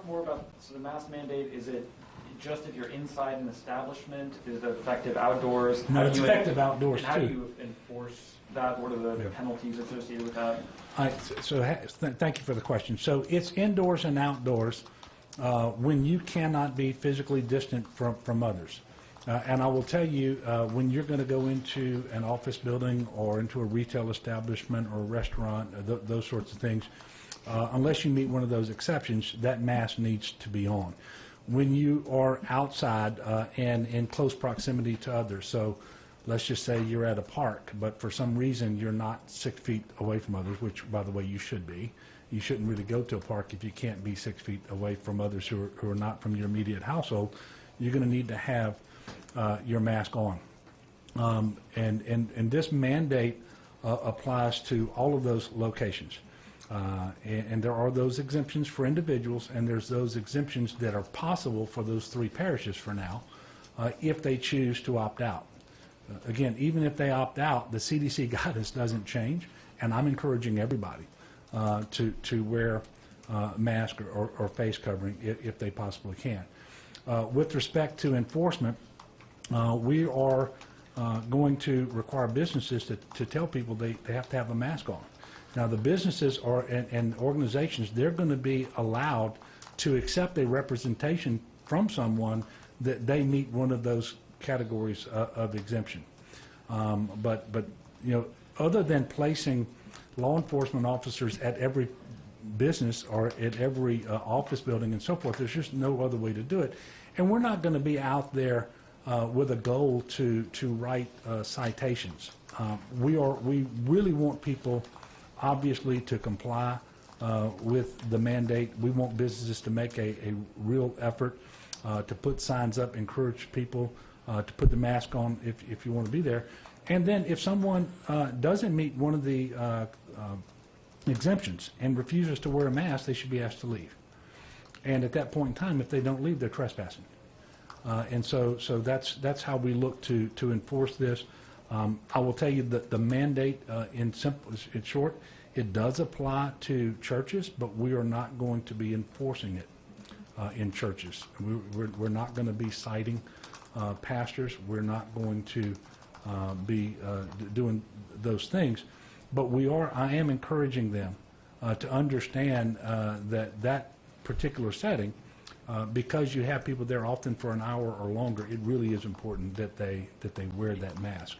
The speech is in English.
more about the mask mandate? Is it just if you're inside an establishment? Is it effective outdoors? No, it's effective outdoors, and how too. do you enforce that? What are the penalties associated with that? Thank you for the question. So it's indoors and outdoors when you cannot be physically distant from others. And I will tell you, when you're going to go into an office building or into a retail establishment or a restaurant, those sorts of things, unless you meet one of those exceptions, that mask needs to be on. When you are outside and in close proximity to others, so let's just say you're at a park, but for some reason you're not 6 feet away from others, which, by the way, you should be. You shouldn't really go to a park if you can't be 6 feet away from others who are not from your immediate household. You're going to need to have your mask on. And this mandate applies to all of those locations. And there are those exemptions for individuals, and there's those exemptions that are possible for those 3 parishes for now, if they choose to opt out. Again, even if they opt out, the CDC guidance doesn't change, and I'm encouraging everybody to wear mask or face covering if they possibly can. With respect to enforcement, we are going to require businesses to tell people they have to have a mask on. Now, the businesses and organizations, they're going to be allowed to accept a representation from someone that they meet one of those categories of exemption. But you know, other than placing law enforcement officers at every business or at every office building and so forth, there's just no other way to do it. And we're not going to be out there with a goal to write citations. We really want people, obviously, to comply with the mandate. We want businesses to make a real effort to put signs up, encourage people to put the mask on if you want to be there. And then if someone doesn't meet one of the exemptions and refuses to wear a mask, they should be asked to leave. And at that point in time, if they don't leave, they're trespassing. And so that's how we look to enforce this. I will tell you that the mandate, in short, it does apply to churches, but we are not going to be enforcing it in churches. We're not going to be citing pastors. We're not going to be doing those things. But I am encouraging them to understand that particular setting, because you have people there often for an hour or longer, it really is important that they wear that mask.